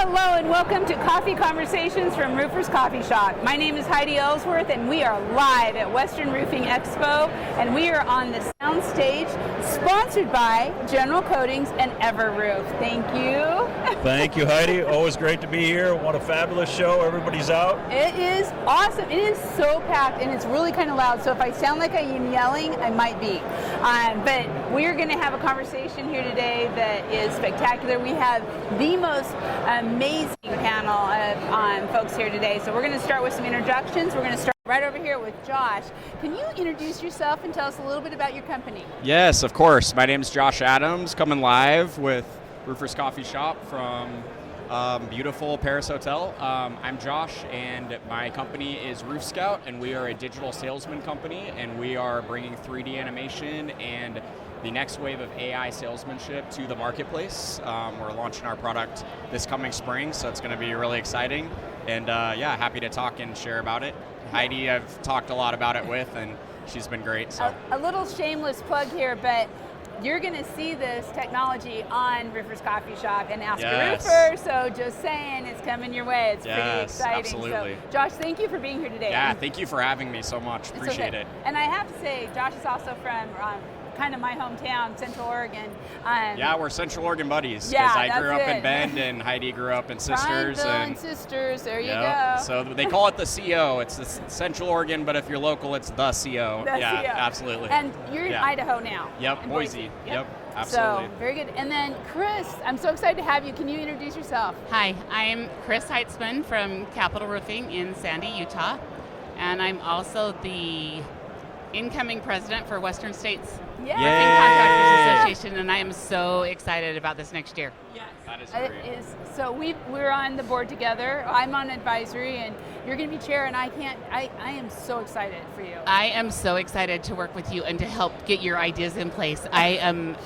Hello and welcome to Coffee Conversations from Roofers Coffee Shop. My name is Heidi Ellsworth and we are live at Western Roofing Expo and we are on the sound stage sponsored by General Coatings and Everroof. Thank you. Thank you, Heidi. Always great to be here. What a fabulous show. Everybody's out. It is awesome. It is so packed and it's really kind of loud, so if I sound like I am yelling, I might be. But we're going to have a conversation here today that is spectacular. We have the most amazing panel of folks here today. So we're going to start with some introductions. We're going to start right over here with Josh. Can you introduce yourself and tell us a little bit about your company? Yes, of course. My name is Josh Adams, coming live with Roofers Coffee Shop from beautiful Paris Hotel. I'm Josh, and my company is Roof Scout, and we are a digital salesman company, and we are bringing 3D animation and the next wave of AI salesmanship to the marketplace. We're launching our product this coming spring, so it's going to be really exciting. And happy to talk and share about it. Heidi, I've talked a lot about it with, and she's been great. So a little shameless plug here, but you're going to see this technology on Roofers Coffee Shop and Ask a Roofer, so just saying, it's coming your way. It's pretty exciting. Absolutely. So, Josh, thank you for being here today. Yeah, thank you for having me so much. Appreciate it. And I have to say, Josh is also from kind of my hometown, Central Oregon. We're Central Oregon buddies. Yeah, I grew up in Bend, and Heidi grew up in Sisters. And Sisters, there you go. So they call it the CO. It's the Central Oregon, but if you're local, it's the CO. CO. Absolutely. And you're in Idaho now. Yep, Boise. Yep, absolutely. So, very good. And then Chris, I'm so excited to have you. Can you introduce yourself? Hi, I'm Chris Heitzman from Capital Roofing in Sandy, Utah. And I'm also the incoming president for Western States Roofing Contractors Association, and I am so excited about this next year. Yes. That is great. It is. So we're on the board together. I'm on advisory, and you're going to be chair, and I am so excited for you. I am so excited to work with you and to help get your ideas in place. I am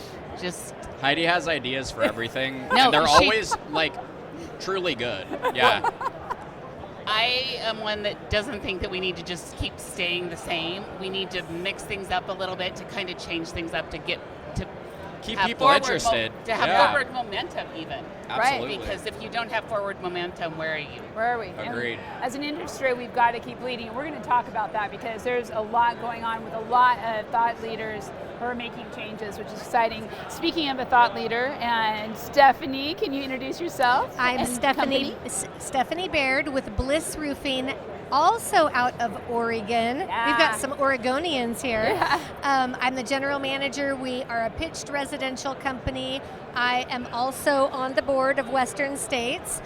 just... Heidi has ideas for everything, No, and they're always, truly good. Yeah. I am one that doesn't think that we need to just keep staying the same. We need to mix things up a little bit to kind of change things up to get to keep people interested. To have forward momentum even. Absolutely. Right? Because if you don't have forward momentum, where are you? Where are we? Agreed. And as an industry, we've got to keep leading. And we're going to talk about that because there's a lot going on with a lot of thought leaders who are making changes, which is exciting. Speaking of a thought leader, and Stephanie, can you introduce yourself? I'm Stephanie Baird with Bliss Roofing, also out of Oregon. Yeah. We've got some Oregonians here. Yeah. I'm the general manager. We are a pitched residential company. I am also on the board of Western States,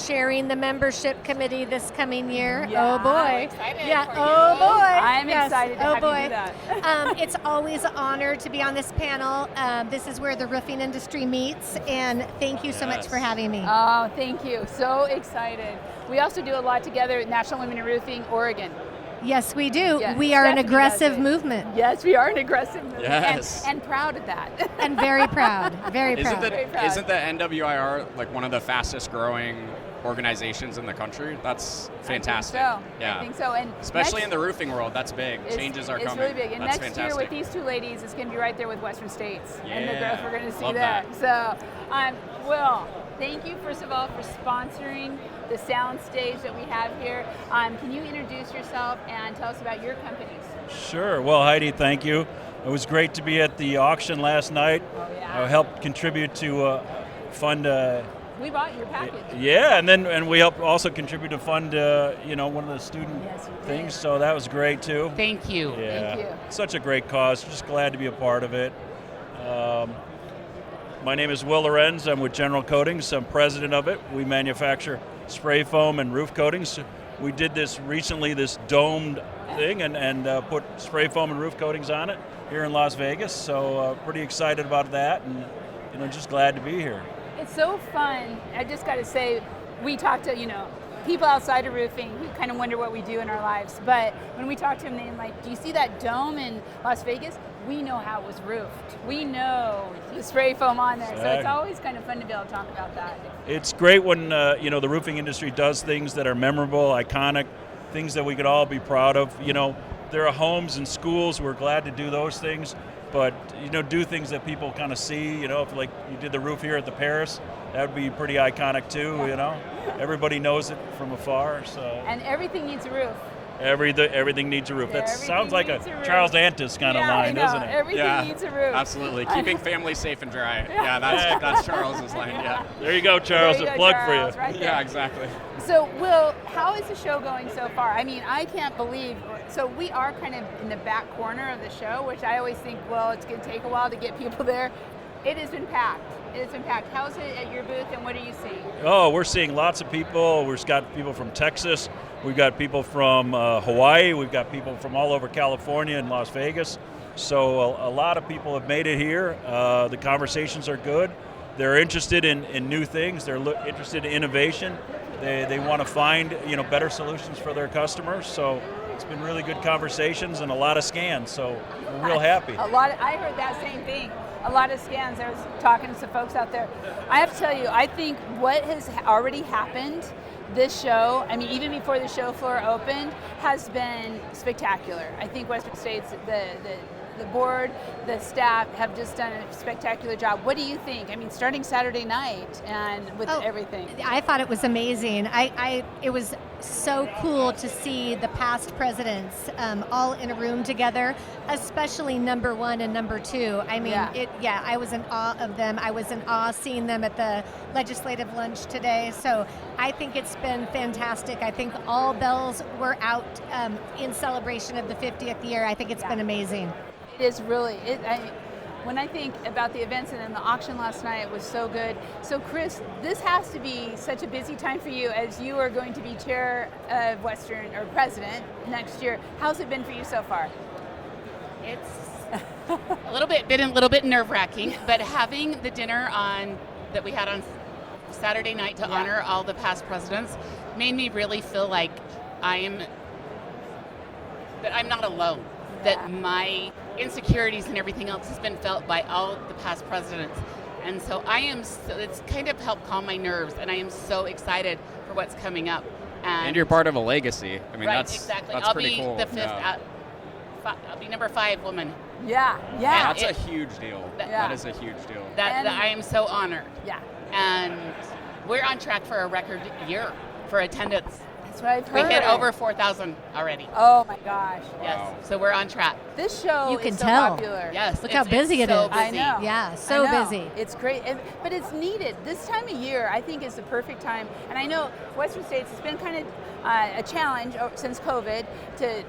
chairing the membership committee this coming year. Yeah. Oh boy. Excited Yeah. for you. Oh boy. I'm excited to have you do that. It's always an honor to be on this panel. This is where the roofing industry meets, and thank you so much for having me. Oh, thank you. So excited. We also do a lot together at National Women in Roofing, Oregon. Yes, we do. Yes, we are an Stephanie aggressive does it. movement. Yes, we are an aggressive movement. Yes. And proud of that. And very proud. Very proud. Very proud. Isn't the NWIR one of the fastest growing organizations in the country? That's fantastic. I think so. Yeah. I think so. And especially in the roofing world, that's big. Changes are coming. It's really big. And that's next fantastic. year with these two ladies, it's going to be right there with Western States and the growth we're going to see Love there. that. So, Will, thank you first of all for sponsoring the sound stage that we have here. Can you introduce yourself and tell us about your companies? Sure. Well, Heidi, thank you. It was great to be at the auction last night. Oh, yeah. I helped contribute to fund. We bought your package. Yeah, and we helped also contribute to fund one of the student things. So that was great too. Thank you. Yeah. Thank you. Such a great cause. Just glad to be a part of it. My name is Will Lorenz. I'm with General Coatings. I'm president of it. We manufacture spray foam and roof coatings. We did this recently, this domed thing, and put spray foam and roof coatings on it here in Las Vegas. So pretty excited about that, and just glad to be here. It's so fun. I just got to say, we talk to, people outside of roofing who kind of wonder what we do in our lives. But when we talk to them, they're like, do you see that dome in Las Vegas? We know how it was roofed. We know the spray foam on there. So it's always kind of fun to be able to talk about that. It's great when, the roofing industry does things that are memorable, iconic, things that we could all be proud of. There are homes and schools. We're glad to do those things. but do things that people kind of see. If like you did the roof here at the Paris, that would be pretty iconic too. Everybody knows it from afar. So and everything needs a roof. Everything needs a roof. Yeah, That sounds like a roof. Charles Antis kind of line, doesn't it? Everything needs a roof. Absolutely. Keeping families safe and dry. Yeah, that's Charles's line. Yeah. There you go, Charles. There you A go, plug Charles, for you. right there. Yeah, exactly. So, Will, how is the show going so far? I mean, I can't believe. So we are kind of in the back corner of the show, which I always think, well, it's going to take a while to get people there. It has been packed. It has been packed. How's it at your booth, and what are you seeing? Oh, we're seeing lots of people. We've got people from Texas. We've got people from Hawaii. We've got people from all over California and Las Vegas. So a lot of people have made it here. The conversations are good. They're interested in new things. They're interested in innovation. They want to find better solutions for their customers. So it's been really good conversations and a lot of scans. So we're real happy. I heard that same thing. A lot of scans. I was talking to some folks out there. I have to tell you, I think what has already happened this show, I mean, even before the show floor opened, has been spectacular. I think Western States, the board, the staff have just done a spectacular job. What do you think? I mean, starting Saturday night and with everything. I thought it was amazing. It was so cool to see the past presidents all in a room together, especially number 1 and number 2. I mean, I was in awe of them. I was in awe seeing them at the legislative lunch today. So I think it's been fantastic. I think all bells were out in celebration of the 50th year. I think it's been amazing. It is really. When I think about the events and then the auction last night was so good. So Chris, this has to be such a busy time for you as you are going to be chair of Western, or president next year. How's it been for you so far? It's been a little bit nerve-wracking, but having the dinner that we had on Saturday night to honor all the past presidents made me really feel like I'm not alone. That my insecurities and everything else has been felt by all the past presidents. And so it's kind of helped calm my nerves, and I am so excited for what's coming up. And you're part of a legacy. I mean, right, that's I'll pretty cool. be the 5th, I'll be number 5 woman. Yeah. That's a huge deal. That is a huge deal. That I am so honored. Yeah. And we're on track for a record year for attendance. That's what I've heard. We hit over 4,000 already. Oh my gosh. Yes. Wow. So we're on track. This show You can is so tell. popular. Yes. Look how busy it so is. busy. I know. Yeah, so I know. busy. It's great, but it's needed. This time of year, I think, is the perfect time. And I know Western States has been kind of a challenge since COVID to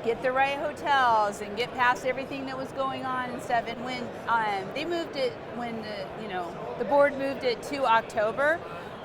get the right hotels and get past everything that was going on and stuff. And when they moved it, when the board moved it to October,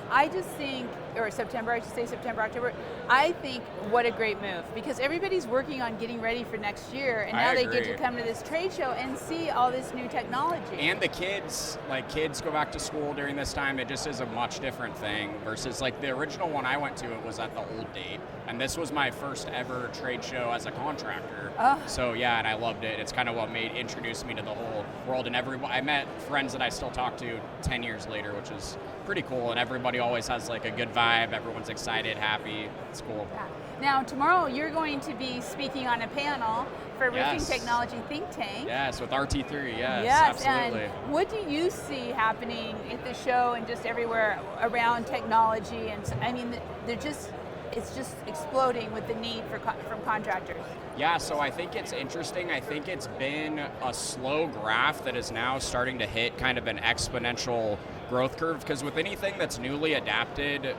I just think, or September, I should say September, October, I think what a great move, because everybody's working on getting ready for next year, and now they get to come to this trade show and see all this new technology. And the kids go back to school during this time. It just is a much different thing versus like the original one I went to, it was at the old date. And this was my first ever trade show as a contractor. Oh. So yeah, and I loved it. It's kind of what introduced me to the whole world, and I met friends that I still talk to 10 years later, which is pretty cool, and everybody always has like a good vibe. Everyone's excited, happy. It's cool. Yeah. Now, tomorrow you're going to be speaking on a panel for Roofing Technology Think Tank. Yes, with RT3, yes, absolutely. And what do you see happening at the show and just everywhere around technology? And I mean, it's just exploding with the need from contractors. Yeah, so I think it's interesting. I think it's been a slow graph that is now starting to hit kind of an exponential growth curve, because with anything that's newly adapted,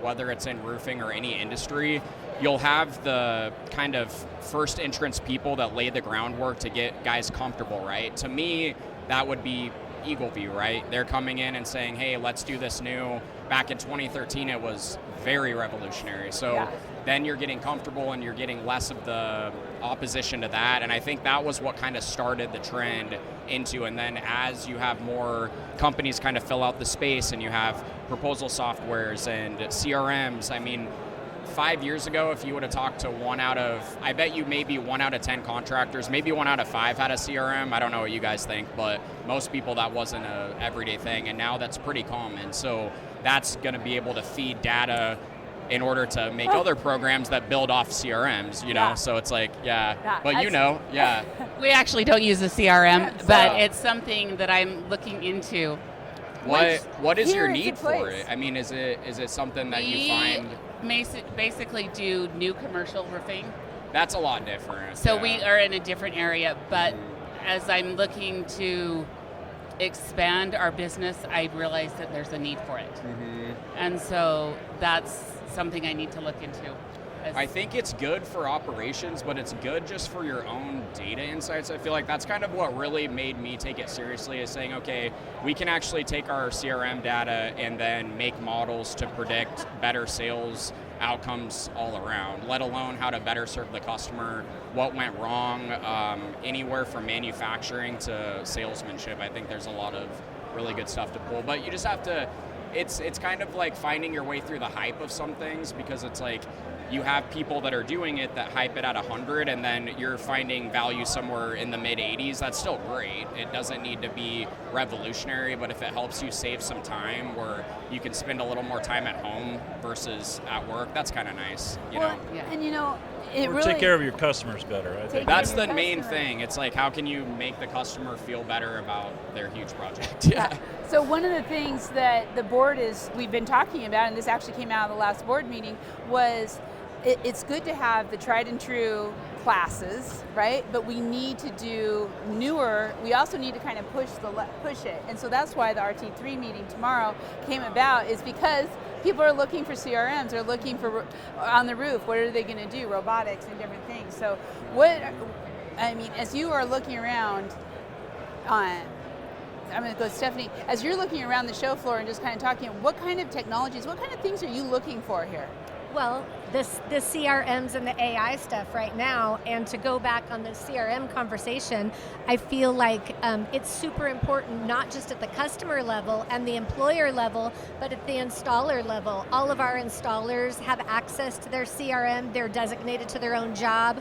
whether it's in roofing or any industry, you'll have the kind of first entrance people that lay the groundwork to get guys comfortable, right? To me, that would be Eagleview, right? They're coming in and saying, hey, let's do this new. Back in 2013, it was very revolutionary. So then you're getting comfortable and you're getting less of the opposition to that. And I think that was what kind of started the trend into. And then as you have more companies kind of fill out the space and you have proposal softwares and CRMs, I mean, 5 years ago, if you would have talked to I bet you maybe 1 out of 10 contractors, maybe 1 out of 5 had a CRM. I don't know what you guys think, but most people that wasn't a everyday thing. And now that's pretty common. So that's going to be able to feed data in order to make other programs that build off CRMs, you know? So it's like, but you know, We actually don't use a CRM, but it's something that I'm looking into. What is your need for it? I mean, is it something that you find? Basically do new commercial roofing. That's a lot different. So we are in a different area, but as I'm looking to expand our business, I realize that there's a need for it. And so that's something I need to look into. I think it's good for operations, but it's good just for your own data insights. I feel like that's kind of what really made me take it seriously, is saying, okay, we can actually take our CRM data and then make models to predict better sales outcomes all around, let alone how to better serve the customer, what went wrong, anywhere from manufacturing to salesmanship. I think there's a lot of really good stuff to pull, but you just have to, it's kind of like finding your way through the hype of some things, because it's like, you have people that are doing it that hype it at 100, and then you're finding value somewhere in the mid 80s. That's still great. It doesn't need to be revolutionary, but if it helps you save some time where you can spend a little more time at home versus at work, that's kind of nice, you know? And you know, take care of your customers better, I think. That's the main thing. It's like, how can you make the customer feel better about their huge project? So one of the things that the board we've been talking about, and this actually came out of the last board meeting, was it's good to have the tried and true classes, right? But we need to do newer. We also need to kind of push it, and so that's why the RT3 meeting tomorrow came about, is because people are looking for CRMs. They're looking for on the roof. What are they going to do? Robotics and different things. So as you are looking around I'm going to go, Stephanie, as you're looking around the show floor and just kind of talking, what kind of technologies, what kind of things are you looking for here? Well, the CRMs and the AI stuff right now, and to go back on the CRM conversation, I feel like it's super important, not just at the customer level and the employer level, but at the installer level. All of our installers have access to their CRM. They're designated to their own job.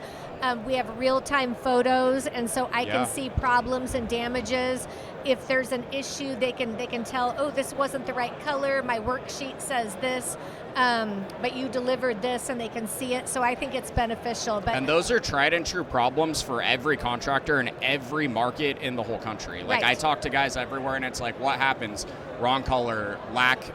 We have real-time photos, and so I can see problems and damages. If there's an issue, they can tell, oh, this wasn't the right color, my worksheet says this, but you delivered this, and they can see it. So I think it's beneficial. And those are tried and true problems for every contractor in every market in the whole country. Like, I talk to guys everywhere, and it's like, what happens? Wrong color,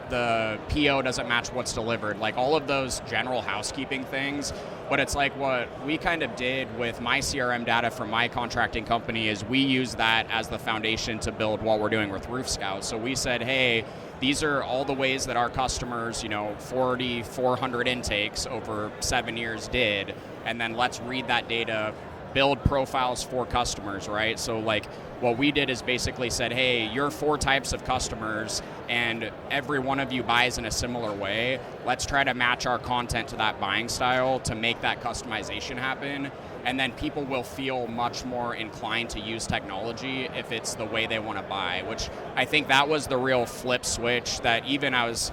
the PO doesn't match what's delivered, like all of those general housekeeping things. But it's like what we kind of did with my CRM data from my contracting company is we use that as the foundation to build what we're doing with Roof Scout. So we said, hey, these are all the ways that our customers, 400 intakes over 7 years did, and then let's read that data, build profiles for customers, right? So like what we did is basically said, hey, you're 4 types of customers and every one of you buys in a similar way. Let's try to match our content to that buying style to make that customization happen. And then people will feel much more inclined to use technology if it's the way they want to buy, which I think that was the real flip switch that even I was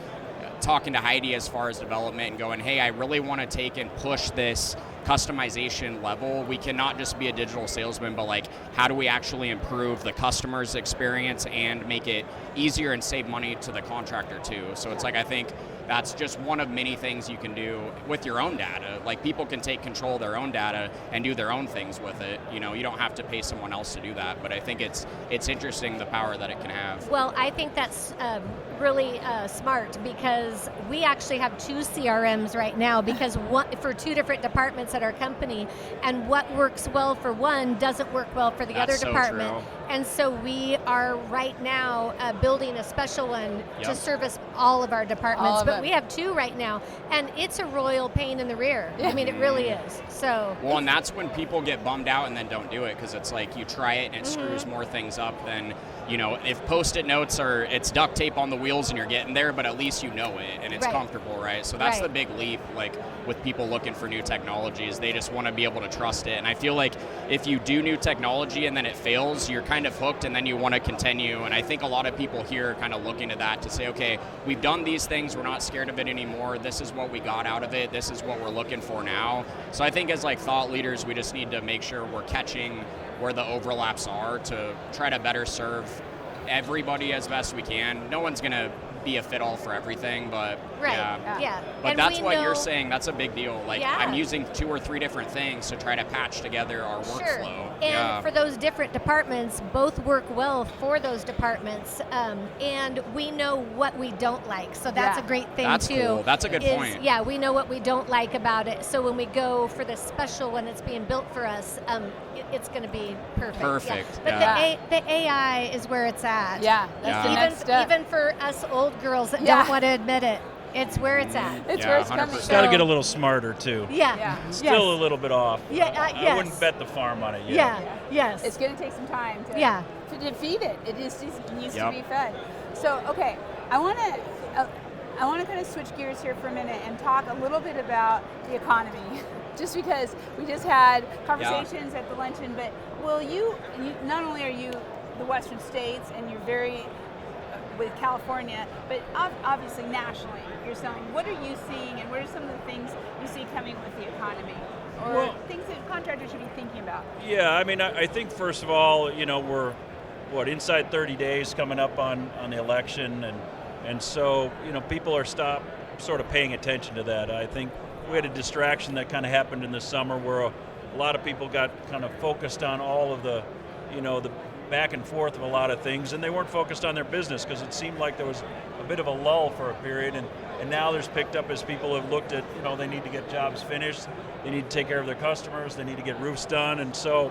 talking to Heidi as far as development and going, hey, I really want to take and push this customization level. We cannot just be a digital salesman, but like, how do we actually improve the customer's experience and make it easier and save money to the contractor too? So it's like, I think that's just one of many things you can do with your own data. Like, people can take control of their own data and do their own things with it. You don't have to pay someone else to do that, but I think it's interesting the power that it can have. Well, I think that's really smart, because we actually have 2 CRMs right now, because for 2 different departments at our company, and what works well for one doesn't work well for the other department. True. And so we are right now building a special one to service all of our departments, but we have 2 right now, and it's a royal pain in the rear. I mean, it really is. So well, and that's when people get bummed out and then don't do it, because it's like you try it and it screws more things up than, if Post-it notes it's duct tape on the wheels and you're getting there, but at least you know it and it's comfortable, right? So that's the big leap, like with people looking for new technologies, they just want to be able to trust it. And I feel like if you do new technology and then it fails, you're kind of hooked and then you want to continue. And I think a lot of people here are kind of looking to that to say, okay, we've done these things, we're not scared of it anymore, this is what we got out of it, this is what we're looking for now. So I think as like thought leaders, we just need to make sure we're catching where the overlaps are to try to better serve everybody as best we can. No one's going to be a fit all for everything, but Right. yeah. Yeah. But And that's we what know- you're saying. That's a big deal. Like, Yeah. I'm using 2 or 3 different things to try to patch together our Sure. workflow. And yeah. for those different departments, both work well for those departments, and we know what we don't like. So that's Yeah. a great thing That's too. cool. That's a good is- point. Yeah, we know what we don't like about it. So when we go for the special when it's being built for us, it's going to be perfect. Perfect, Yeah. But yeah. the AI is where it's at. Yeah, that's the Yeah. next step. Even for us old girls that Yeah. don't want to admit it, it's where it's at. It's Yeah, where it's coming. 100%. Got to So- get a little smarter too. Yeah. Yeah. Still a little bit off. Yeah, I yes. wouldn't bet the farm on it yet. Yeah. Yes. It's going to take some time to, Yeah. to defeat it. It just needs to Yep. be fed. So, okay, I want to kind of switch gears here for a minute and talk a little bit about the economy. Just because we just had conversations at the luncheon, but will you not only are you the Western states and you're very with California, but obviously nationally you're selling. What are you seeing, and what are some of the things you see coming with the economy, or Well- things that contractors should be thinking about? Yeah, I mean, I think first of all, we're inside 30 days coming up on the election, and so people are sort of paying attention to that. I think we had a distraction that kind of happened in the summer where a lot of people got kind of focused on all of the the back and forth of a lot of things, and they weren't focused on their business because it seemed like there was a bit of a lull for a period, and now there's picked up as people have looked at, they need to get jobs finished, they need to take care of their customers, they need to get roofs done, and so,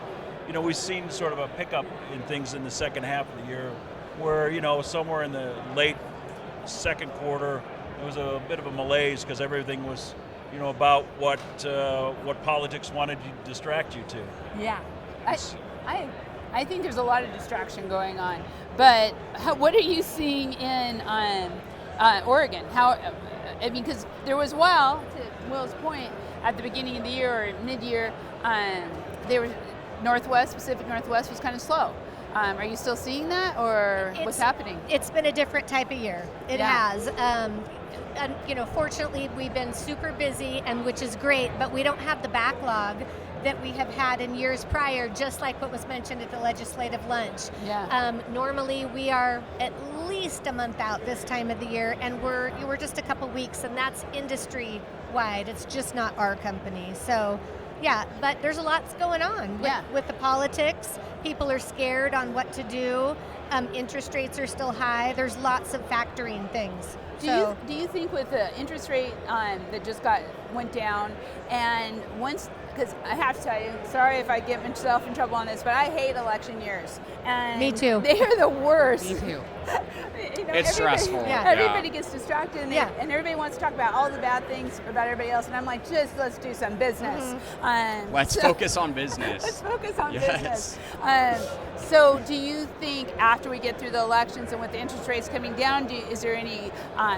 we've seen sort of a pickup in things in the second half of the year where, somewhere in the late second quarter, there was a bit of a malaise because everything was, about what politics wanted to distract you to. Yeah, I think there's a lot of distraction going on. But what are you seeing in Oregon? Because there was a while, to Will's point, at the beginning of the year or mid-year, there was Pacific Northwest was kind of slow. Are you still seeing that, or what's happening? It's been a different type of year. It has. And, fortunately, we've been super busy, and which is great, but we don't have the backlog that we have had in years prior, just like what was mentioned at the legislative lunch. Yeah. Normally, we are at least a month out this time of the year, and we're just a couple weeks, and that's industry-wide. It's just not our company. So, yeah, but there's a lot going on with the politics. People are scared on what to do. Interest rates are still high. There's lots of factoring things. Do you think with the interest rate that just went down, and once, because I have to tell you, sorry if I get myself in trouble on this, but I hate election years. And Me too. They are the worst. Me too. It's stressful. Yeah. Everybody gets distracted, and everybody wants to talk about all the bad things about everybody else, and I'm like, let's do some business. Let's focus on business. Let's focus on Yes. business. So do you think after we get through the elections and with the interest rates coming down, is there any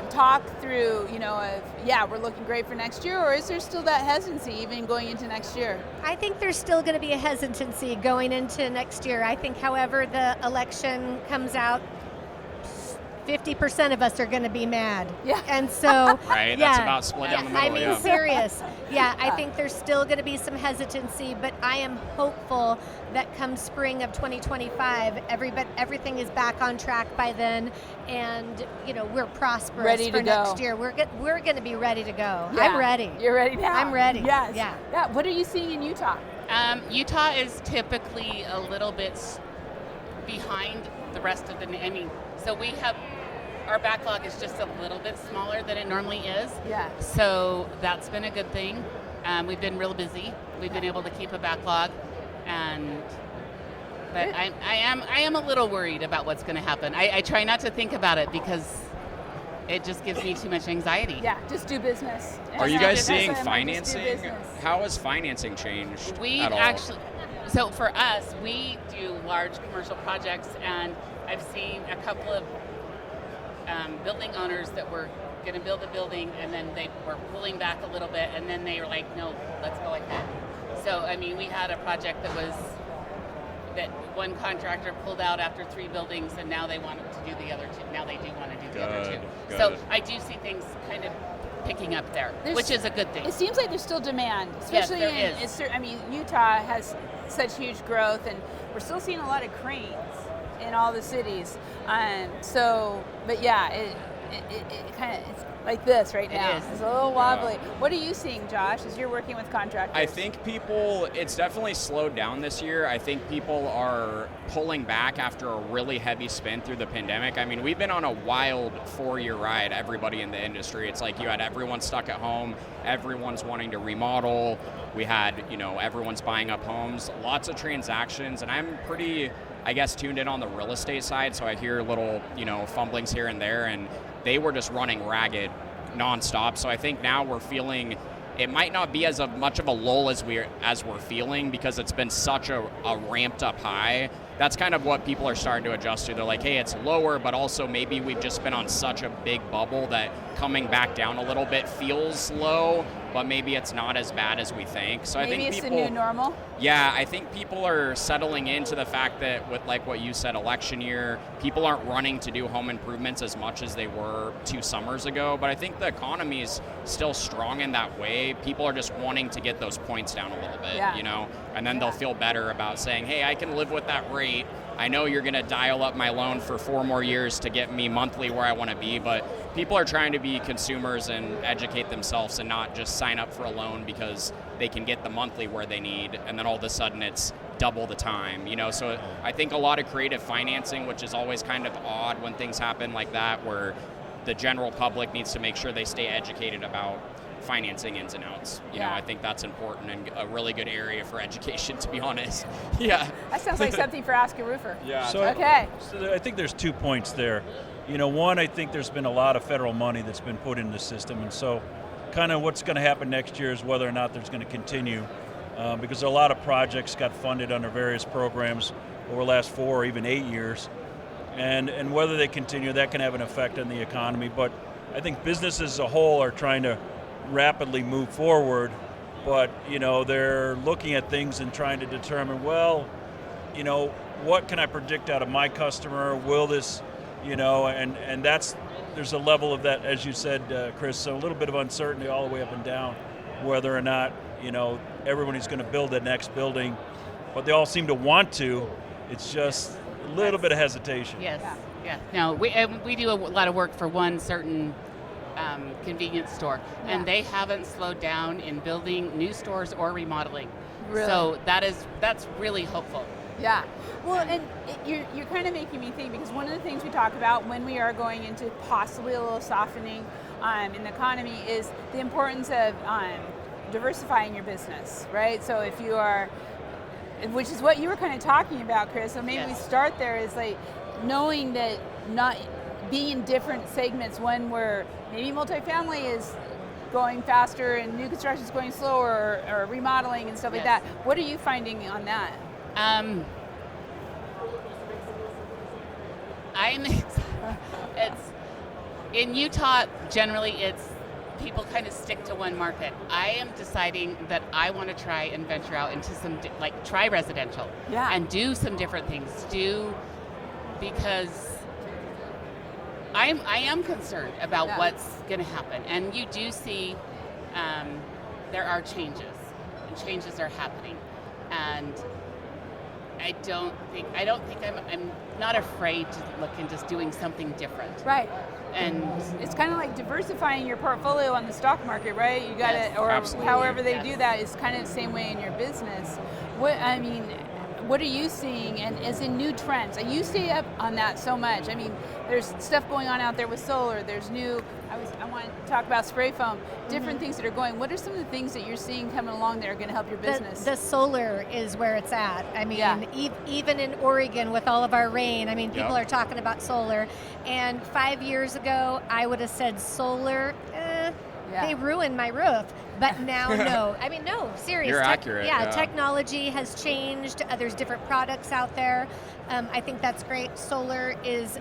talk through, we're looking great for next year, or is there still that hesitancy even going into next year? I think there's still going to be a hesitancy going into next year. I think, however the election comes out, 50% of us are going to be mad. Yeah. And so, Right, that's about split down the middle, I mean, yeah. serious. Yeah, I think there's still going to be some hesitancy, but I am hopeful that come spring of 2025, everything is back on track by then, and we're prosperous Ready for to go. next year. We're going to be ready to go. Yeah. I'm ready. You're ready now? I'm ready. Yes. Yeah. What are you seeing in Utah? Utah is typically a little bit behind the rest of so we have, our backlog is just a little bit smaller than it normally is. Yeah. So that's been a good thing. We've been real busy. We've been able to keep a backlog, but I am a little worried about what's going to happen. I try not to think about it because it just gives me too much anxiety. Yeah, just do business. Are you guys seeing Just do financing? business. How has financing changed We at all? actually, so for us, we do large commercial projects, and I've seen a couple of building owners that were going to build a building, and then they were pulling back a little bit, and then they were like, no, let's go ahead. So, we had a project that one contractor pulled out after 3 buildings, and now they wanted to do the other 2. Now they do want to do the other 2. Good. So I do see things kind of picking up there, which is a good thing. It seems like there's still demand, especially Yes, there is. Utah has such huge growth, and we're still seeing a lot of cranes in all the cities. But yeah, it kind of it's like this right now. It is. It's a little wobbly. What are you seeing, Josh, as you're working with contractors? I think it's definitely slowed down this year. I think people are pulling back after a really heavy spend through the pandemic. I mean, we've been on a wild 4-year ride, everybody in the industry. It's like you had everyone stuck at home, everyone's wanting to remodel. We had, everyone's buying up homes, lots of transactions, and I'm pretty, I guess, tuned in on the real estate side, so I hear little, fumblings here and there, and they were just running ragged nonstop. So I think now we're feeling it might not be as much of a lull as we're feeling, because it's been such a ramped up high. That's kind of what people are starting to adjust to. They're like, hey, it's lower, but also maybe we've just been on such a big bubble that coming back down a little bit feels low, but maybe it's not as bad as we think. So maybe I think it's people, the new normal? Yeah, I think people are settling into the fact that with like what you said, election year, people aren't running to do home improvements as much as they were 2 summers ago. But I think the economy is still strong in that way. People are just wanting to get those points down a little bit, and then they'll feel better about saying, hey, I can live with that rate. I know you're going to dial up my loan for 4 more years to get me monthly where I want to be, but people are trying to be consumers and educate themselves and not just sign up for a loan because they can get the monthly where they need, and then all of a sudden it's double the time, So I think a lot of creative financing, which is always kind of odd when things happen like that, where the general public needs to make sure they stay educated about financing ins and outs. I think that's important and a really good area for education, to be honest. Yeah. That sounds like something for Ask a Roofer. Yeah. So, okay. So I think there's 2 points there. One, I think there's been a lot of federal money that's been put in the system, and so kind of what's going to happen next year is whether or not there's going to continue, because a lot of projects got funded under various programs over the last 4 or even 8 years, and whether they continue, that can have an effect on the economy. But I think businesses as a whole are trying to rapidly move forward, but they're looking at things and trying to determine, well, what can I predict out of my customer? Will this, and there's a level of that, as you said, Chris, so a little bit of uncertainty all the way up and down, whether or not, everybody's going to build the next building, but they all seem to want to. It's just a little bit of hesitation. Yes. Yeah. No, we do a lot of work for one certain convenience store, and they haven't slowed down in building new stores or remodeling. Really? So that's really hopeful. Yeah. Well, and you're kind of making me think, because one of the things we talk about when we are going into possibly a little softening in the economy is the importance of diversifying your business, right? So if you are, which is what you were kind of talking about, Chris, so maybe we start there, is like knowing that not being in different segments, when we're maybe multifamily is going faster and new construction is going slower, or remodeling and stuff like that. What are you finding on that? It's in Utah. Generally, it's people kind of stick to one market. I am deciding that I want to try and venture out into some try residential, and do some different things. Because I am concerned about what's going to happen, and you do see there are changes, and changes are happening, and I don't think I'm not afraid to look into just doing something different. Right. And it's kind of like diversifying your portfolio on the stock market, right? You got to, or however they do that is kind of the same way in your business. What are you seeing, and as in new trends? You stay up on that so much. I mean, there's stuff going on out there with solar. There's new, I want to talk about spray foam, different things that are going. What are some of the things that you're seeing coming along that are going to help your business? The solar is where it's at. I mean, even in Oregon with all of our rain, people are talking about solar. And 5 years ago, I would have said solar, they ruined my roof. But now, no. No, seriously. You're accurate. Yeah, technology has changed. There's different products out there. I think that's great. Solar is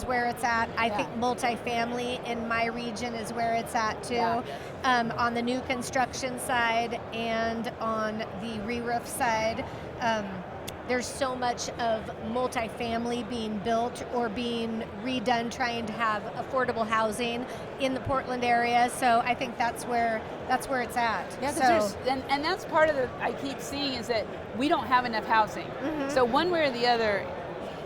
where it's at. I think multifamily in my region is where it's at too. On the new construction side and on the re-roof side. There's so much of multifamily being built or being redone, trying to have affordable housing in the Portland area. So I think that's where it's at. Yeah, and that's part of I keep seeing is that we don't have enough housing. So one way or the other,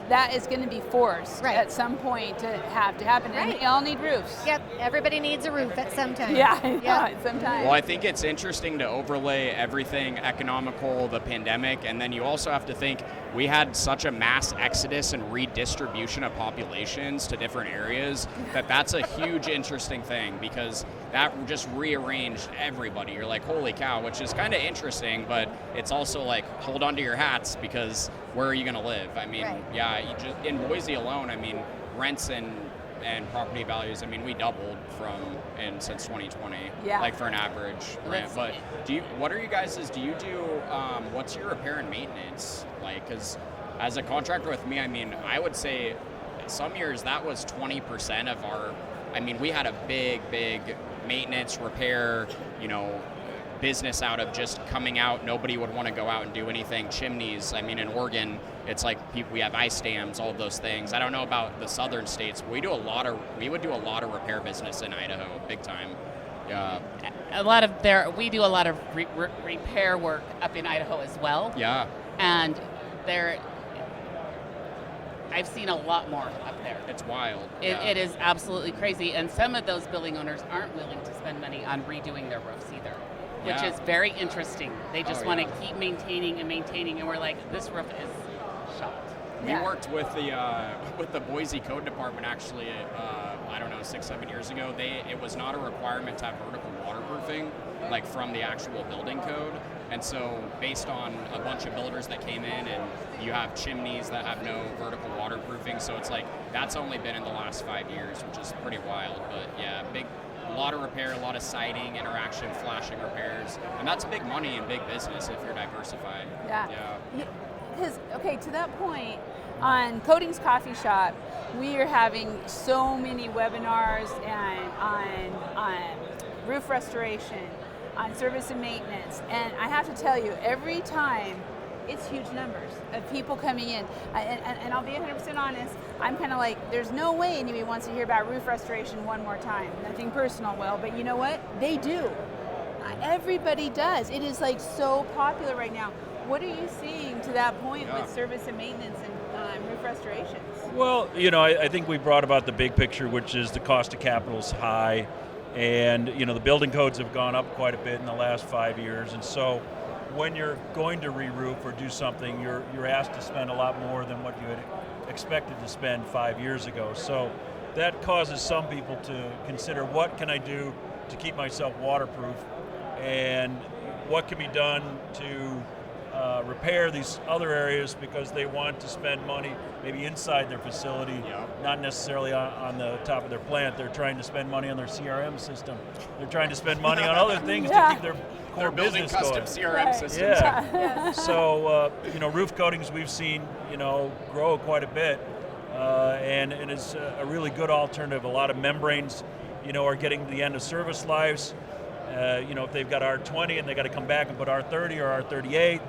that is going to be forced Right. at some point to have to happen. And Right. we all need roofs. Yep, everybody needs a roof at some time. Yeah, Yep. sometimes. Well, I think it's interesting to overlay everything economical, the pandemic, and then you also have to think we had such a mass exodus and redistribution of populations to different areas that's a huge interesting thing, because that just rearranged everybody. You're like, holy cow, which is kind of interesting, but it's also like, hold on to your hats, because where are you going to live? I mean, Right. yeah, in Boise alone, I mean, rents and property values, I mean, we doubled since 2020, Yeah. like for an average rent. But what are you guys, what's your repair and maintenance like? Because as a contractor with me, I mean, I would say some years that was 20% of we had a big maintenance, repair, business out of just coming out. Nobody would want to go out and do anything. Chimneys, I mean, in Oregon, it's like we have ice dams, all of those things. I don't know about the southern states. We would do a lot of repair business in Idaho, big time. Yeah. We do a lot of repair work up in Idaho as well. Yeah. And I've seen a lot more up there. It's wild. It is absolutely crazy. And some of those building owners aren't willing to spend money on redoing their roofs either, which is very interesting. They just want to keep maintaining, and we're like, this roof is shot. We worked with the Boise Code Department actually, 6-7 years ago. It was not a requirement to have vertical waterproofing, like from the actual building code. And so based on a bunch of builders that came in, and you have chimneys that have no vertical waterproofing, so it's like that's only been in the last 5 years, which is pretty wild. But yeah, a lot of repair, a lot of siding, interaction, flashing repairs, and that's big money and big business if you're diversified. Yeah. Because, okay, to that point, on Coatings Coffee Shop, we are having so many webinars and on roof restoration, on service and maintenance, and I have to tell you, every time it's huge numbers of people coming in. And I'll be 100% honest, I'm kind of like, there's no way anybody wants to hear about roof restoration one more time. Nothing personal, Will, but you know what? They do. Everybody does. It is like so popular right now. What are you seeing to that point with service and maintenance and roof restorations? Well, I think we brought about the big picture, which is the cost of capital is high, and the building codes have gone up quite a bit in the last 5 years, and so when you're going to re-roof or do something, you're asked to spend a lot more than what you had expected to spend 5 years ago. So that causes some people to consider, what can I do to keep myself waterproof, and what can be done to repair these other areas, because they want to spend money maybe inside their facility, not necessarily on the top of their plant. They're trying to spend money on their CRM system. They're trying to spend money on other things to keep their core business going. Building custom CRM systems. Yeah. So, roof coatings we've seen, grow quite a bit, and it's a really good alternative. A lot of membranes, are getting to the end of service lives. If they've got R20 and they got to come back and put R30 or R38,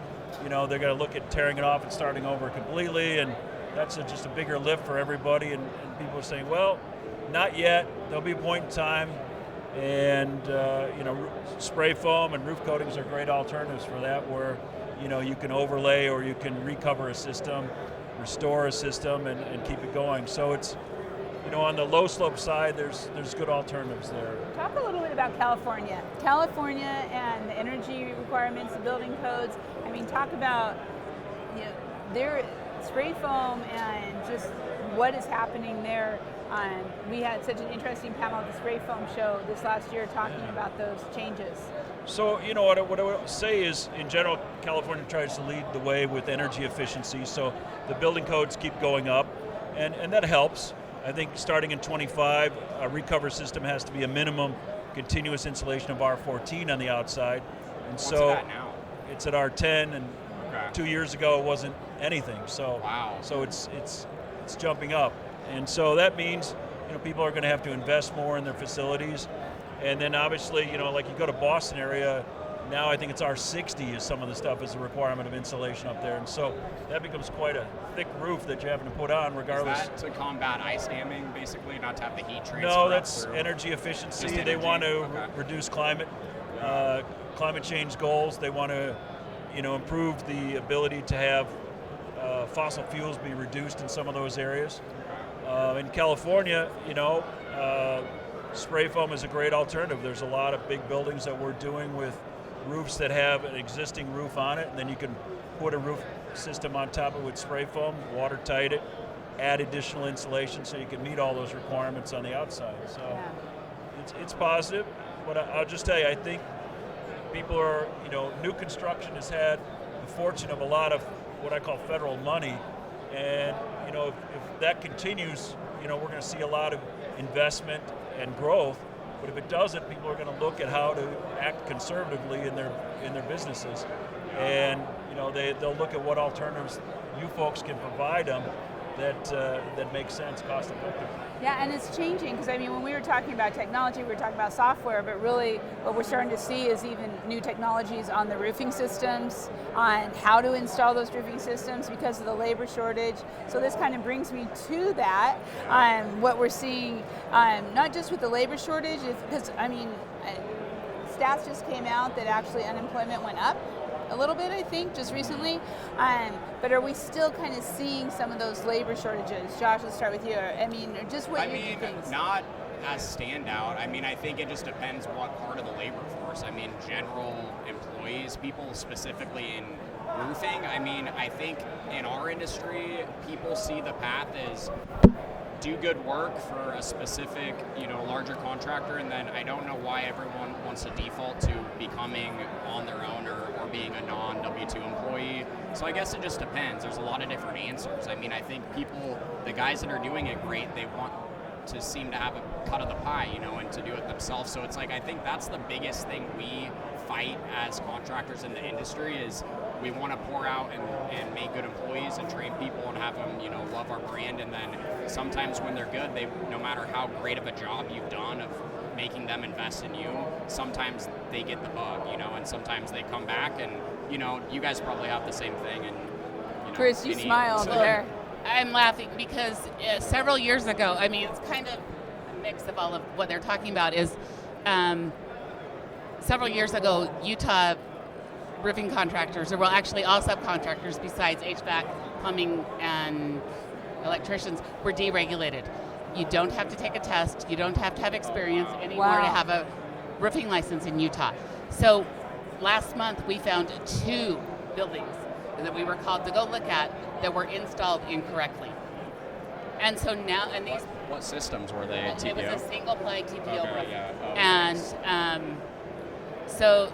they're going to look at tearing it off and starting over completely, and that's just a bigger lift for everybody. And people are saying, well, not yet. There'll be a point in time, and spray foam and roof coatings are great alternatives for that, where you can overlay or you can recover a system, restore a system, and keep it going. So it's on the low slope side, there's good alternatives there. Talk a little bit about California. California and the energy requirements, the building codes. I mean, talk about their spray foam and just what is happening there. We had such an interesting panel at the Spray Foam Show this last year talking about those changes. So, what I would say is, in general, California tries to lead the way with energy efficiency, so the building codes keep going up, and that helps. I think starting in 25, a recover system has to be a minimum continuous insulation of R14 on the outside. And What's so that now? It's at R10, and 2 years ago it wasn't anything. So wow. So it's jumping up. And so that means people are going to have to invest more in their facilities. And then obviously, like you go to Boston area, now I think it's R60 is some of the stuff is a requirement of insulation up there. And so that becomes quite a thick roof that you're having to put on regardless. Is that to combat ice damming, basically, not to have the heat transfer? No, that's energy efficiency. Just They want to okay. reduce climate change goals. They want to improve the ability to have fossil fuels be reduced in some of those areas. In California, spray foam is a great alternative. There's a lot of big buildings that we're doing with roofs that have an existing roof on it, and then you can put a roof system on top of it with spray foam, watertight it, add additional insulation so you can meet all those requirements on the outside. So it's positive, but I'll just tell you, I think people are, new construction has had the fortune of a lot of what I call federal money, and if that continues, we're going to see a lot of investment and growth. But if it doesn't, people are going to look at how to act conservatively in their businesses, and they'll look at what alternatives you folks can provide them that makes sense cost effectively. Yeah, and it's changing, because when we were talking about technology, we were talking about software, but really what we're starting to see is even new technologies on the roofing systems, on how to install those roofing systems because of the labor shortage. So this kind of brings me to that, what we're seeing, not just with the labor shortage, because stats just came out that actually unemployment went up a little bit, I think, just recently. But are we still kind of seeing some of those labor shortages? Josh, let's start with you. Just what you think. Not as standout. I think it just depends what part of the labor force. General employees, people specifically in roofing. I think in our industry, people see the path as do good work for a specific, larger contractor, and then I don't know why everyone wants to default to becoming on their own or being a non-W2 employee. So I guess it just depends. There's a lot of different answers. I think people, the guys that are doing it great, they want to seem to have a cut of the pie, and to do it themselves. So it's I think that's the biggest thing we fight as contractors in the industry is we want to pour out and make good employees and train people and have them, love our brand. And then sometimes when they're good, no matter how great of a job you've done of making them invest in you, sometimes they get the bug, and sometimes they come back and, you guys probably have the same thing. And Chris, you smiled there. I'm laughing because several years ago, it's kind of a mix of all of what they're talking about is several years ago, Utah roofing contractors, or actually all subcontractors besides HVAC, plumbing, and electricians, were deregulated. You don't have to take a test. You don't have to have experience anymore to have a roofing license in Utah. So last month we found 2 buildings that we were called to go look at that were installed incorrectly. And so now, and these... What systems were they? Well, it was a single ply TPO roof. Yeah. Oh, and nice. So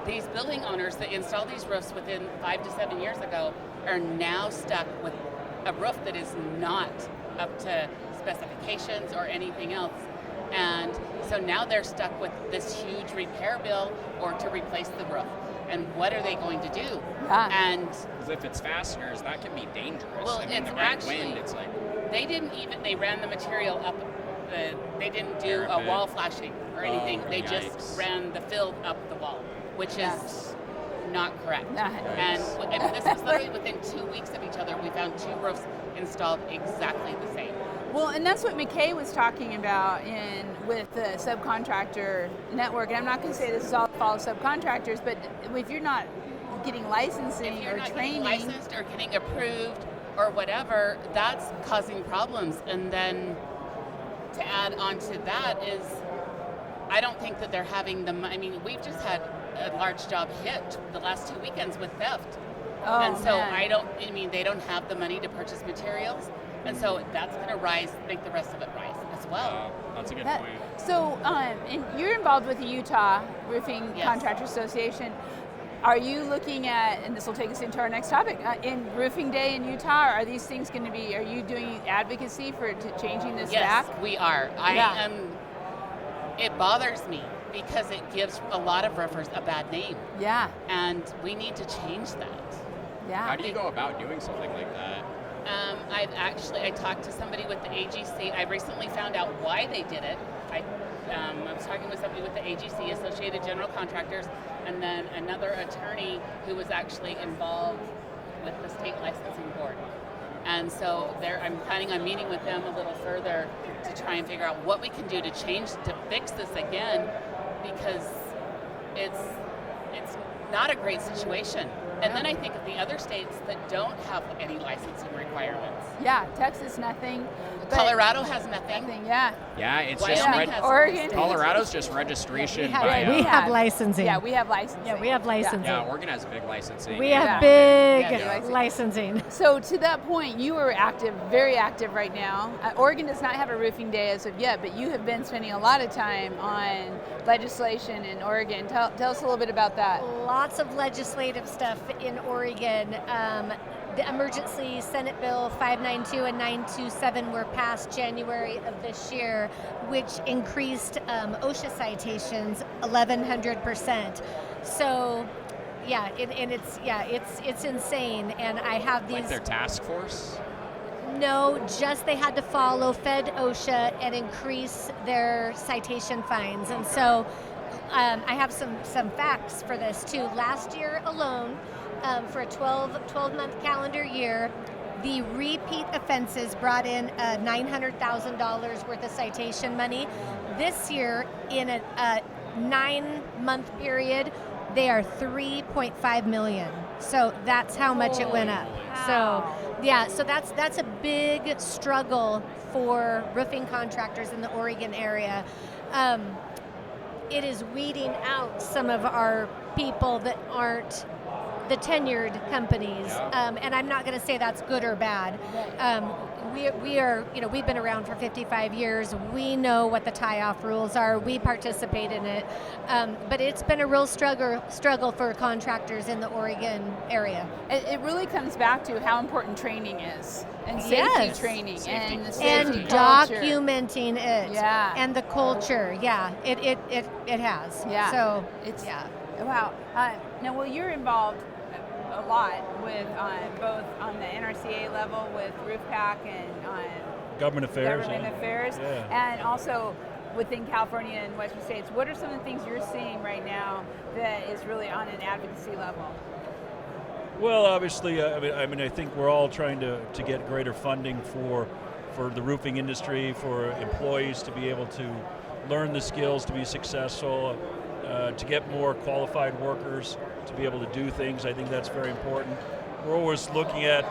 these building owners that installed these roofs within 5 to 7 years ago are now stuck with a roof that is not up to specifications or anything else. And so now they're stuck with this huge repair bill or to replace the roof. And what are they going to do? And because if it's fasteners, that can be dangerous. Well, it's the actually wind, it's they ran the material up. They didn't do a wall flashing or anything. They just ran the fill up the wall, which is not correct. And this was literally within 2 weeks of each other. We found 2 roofs installed exactly the same. Well, and that's what McKay was talking about with the subcontractor network. And I'm not going to say this is all the fault of subcontractors, but if you're not getting licensing or training, getting licensed or getting approved or whatever, that's causing problems. And then to add on to that is, I don't think that they're having we've just had a large job hit the last 2 weekends with theft. And so they don't have the money to purchase materials. And so that's going to make the rest of it rise as well. That's a good point. So, and you're involved with the Utah Roofing Contractor Association. Are you looking at, and this will take us into our next topic, in Roofing Day in Utah, are these things going to be, are you doing advocacy for changing this back? Yes, we are. It bothers me because it gives a lot of roofers a bad name. Yeah. And we need to change that. Yeah. How do you go about doing something like that? I talked to somebody with the AGC. I recently found out why they did it. I was talking with somebody with the AGC, Associated General Contractors, and then another attorney who was actually involved with the state licensing board. And so I'm planning on meeting with them a little further to try and figure out what we can do to fix this again, because it's not a great situation. And then I think of the other states that don't have any licensing requirements. Yeah, Texas, nothing. Colorado has nothing. Yeah. Yeah, it's Wyoming just has Oregon. Colorado's just registration. We have, by, we have licensing. Yeah, we have licensing. Yeah, we have licensing. yeah, Oregon has big licensing. We Yeah. have big Yeah. licensing. So to that point, you are active, very active right now. Oregon does not have a roofing day as of yet, but you have been spending a lot of time on legislation in Oregon. Tell us a little bit about that. Lots of legislative stuff in Oregon. The emergency Senate Bill 592 and 927 were passed January of this year, which increased OSHA citations 1,100%. So, yeah, it's insane. And I have these. Like their task force? No, just they had to follow Fed OSHA and increase their citation fines. And so I have some facts for this too. Last year alone, for a 12-month calendar year, the repeat offenses brought in $900,000 worth of citation money. This year, in a 9-month period, they are $3.5 million. So that's how much it went up. Wow. So yeah, so that's a big struggle for roofing contractors in the Oregon area. It is weeding out some of our people that aren't the tenured companies, and I'm not going to say that's good or bad. We are, we've been around for 55 years. We know what the tie-off rules are. We participate in it, but it's been a real struggle for contractors in the Oregon area. It really comes back to how important training is, and safety training, and the safety and culture. documenting it, and the culture. Yeah, it has. Yeah. So it's wow. Now, well, you're involved a lot with both on the NRCA level with RoofPack and on Government affairs. And also within California and Western states. What are some of the things you're seeing right now that is really on an advocacy level? Well, obviously, I think we're all trying to get greater funding for the roofing industry, for employees to be able to learn the skills to be successful, to get more qualified workers to be able to do things. I think that's very important. We're always looking at,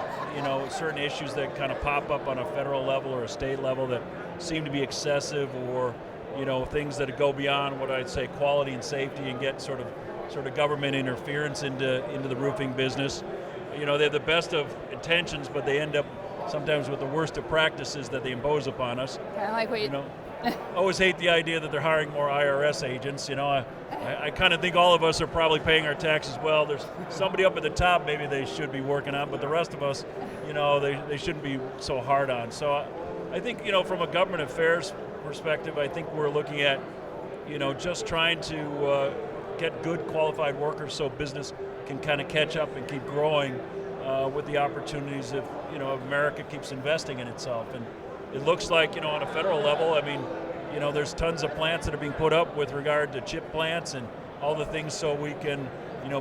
certain issues that kind of pop up on a federal level or a state level that seem to be excessive, or, things that go beyond what I'd say quality and safety, and get sort of government interference into the roofing business. They have the best of intentions, but they end up sometimes with the worst of practices that they impose upon us. Kind of like what you always hate the idea that they're hiring more IRS agents. I kind of think all of us are probably paying our taxes well. There's somebody up at the top maybe they should be working on, but the rest of us, they shouldn't be so hard on. So I think, from a government affairs perspective, I think we're looking at, just trying to get good qualified workers so business can kind of catch up and keep growing with the opportunities if America keeps investing in itself. And it looks like, on a federal level, there's tons of plants that are being put up with regard to chip plants and all the things, so we can,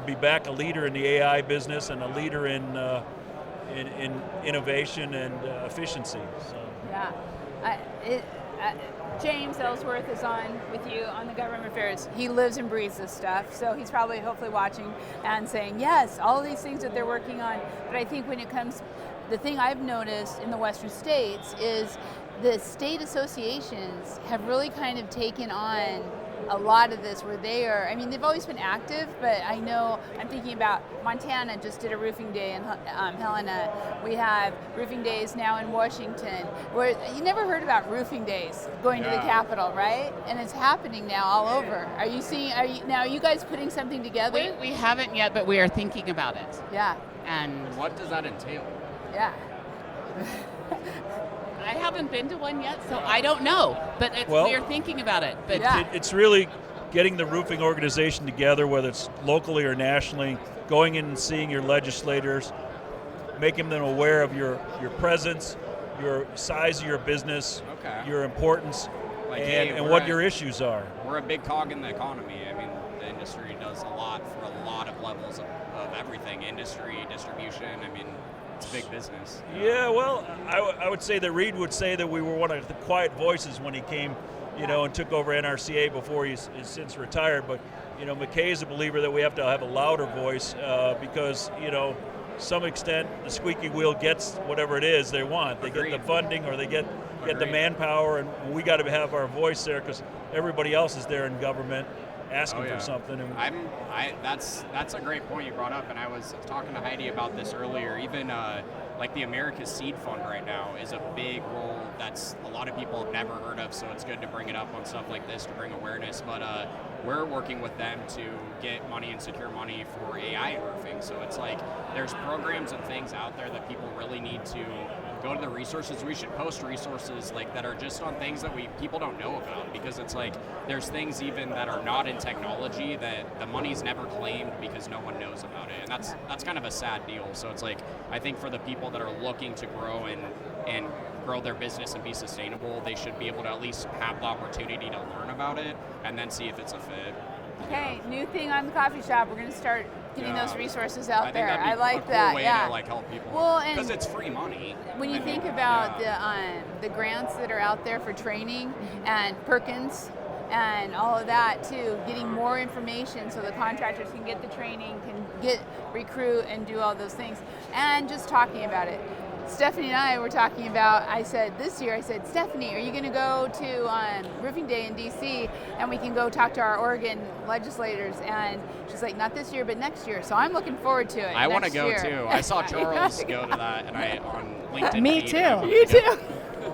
be back a leader in the AI business and a leader in innovation and efficiency. So. Yeah. James Ellsworth is on with you on the government affairs. He lives and breathes this stuff, so he's probably hopefully watching and saying, yes, all of these things that they're working on. But I think when it comes, the thing I've noticed in the Western states is the state associations have really kind of taken on a lot of this, where they are, they've always been active, but I know, I'm thinking about Montana just did a roofing day in Helena. We have roofing days now in Washington, where you never heard about roofing days going to the Capitol, right? And it's happening now all over. Are you guys putting something together? We haven't yet, but we are thinking about it. Yeah. And what does that entail? Yeah. I haven't been to one yet, so I don't know. But we are thinking about it. But it's really getting the roofing organization together, whether it's locally or nationally, going in and seeing your legislators, making them aware of your presence, your size of your business, your importance, and what your issues are. We're a big cog in the economy. The industry does a lot for a lot of levels of everything, industry, distribution. It's big business. Yeah, well, I would say that Reed would say that we were one of the quiet voices when he came and took over NRCA before he's since retired. But, McKay is a believer that we have to have a louder voice because, some extent the squeaky wheel gets whatever it is they want. They get the funding or they get the manpower, and we got to have our voice there because everybody else is there in government asking for something. And that's a great point you brought up, and I was talking to Heidi about this earlier. Even like the America's Seed Fund right now is a big role that's a lot of people have never heard of, so it's good to bring it up on stuff like this to bring awareness. But we're working with them to get money and secure money for AI in roofing. So it's like there's programs and things out there that people really need to go to the resources. We should post resources like that are just on things that people don't know about, because it's like there's things even that are not in technology that the money's never claimed because no one knows about it, and that's kind of a sad deal. So it's like I think for the people that are looking to grow and grow their business and be sustainable, they should be able to at least have the opportunity to learn about it and then see if it's a fit. Okay, new thing on the coffee shop. We're going to start getting those resources out there. I like a that. Cool way to like help people. Well, because it's free money. When you think about the grants that are out there for training and Perkins and all of that too, getting more information so the contractors can get the training, can recruit and do all those things, and just talking about it. Stephanie and I were talking about, this year, Stephanie, are you going to go to Roofing Day in DC and we can go talk to our Oregon legislators? And she's like, not this year, but next year. So I'm looking forward to it. I want to go too. I saw Charles go to that and on LinkedIn. Me too. You too.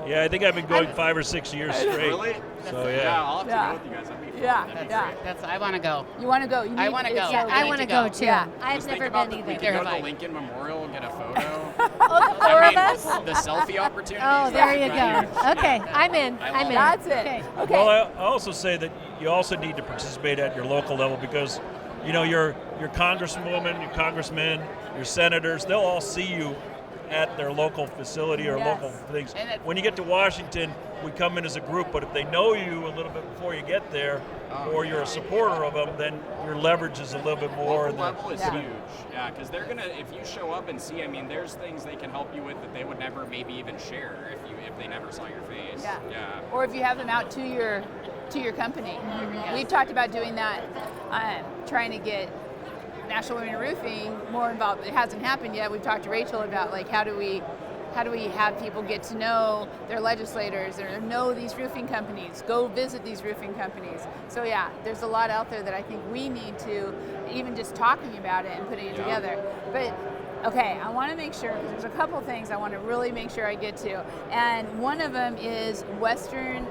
Yeah, I think I've been going 5 or 6 years straight. Really? So yeah, I'll have to go with you guys. That'd be fun. That's I want to go. You want to go? I want to go. Yeah, I want to go too. Yeah. I've never been either. We can go to the Lincoln Memorial and get a photo. Oh, the four of us? The selfie opportunity. Oh, there you go. Okay, I'm in. That's it. Okay. Well, I also say that you also need to participate at your local level because, your congresswoman, your congressmen, your senators, they'll all see you at their local facility or local things. When you get to Washington, we come in as a group, but if they know you a little bit before you get there, or you're a supporter of them, then your leverage is a little bit more. Local level is huge. Yeah, because they're gonna, if you show up and see, there's things they can help you with that they would never maybe even share if they never saw your face. Yeah. Or if you have them out to your company. We've talked about doing that, trying to get National Women in Roofing more involved. It hasn't happened yet. We've talked to Rachel about how do we have people get to know their legislators or know these roofing companies, go visit these roofing companies. So there's a lot out there that I think we need to, even just talking about it and putting it together. But okay, I want to make sure, because there's a couple things I want to really make sure I get to. And one of them is Western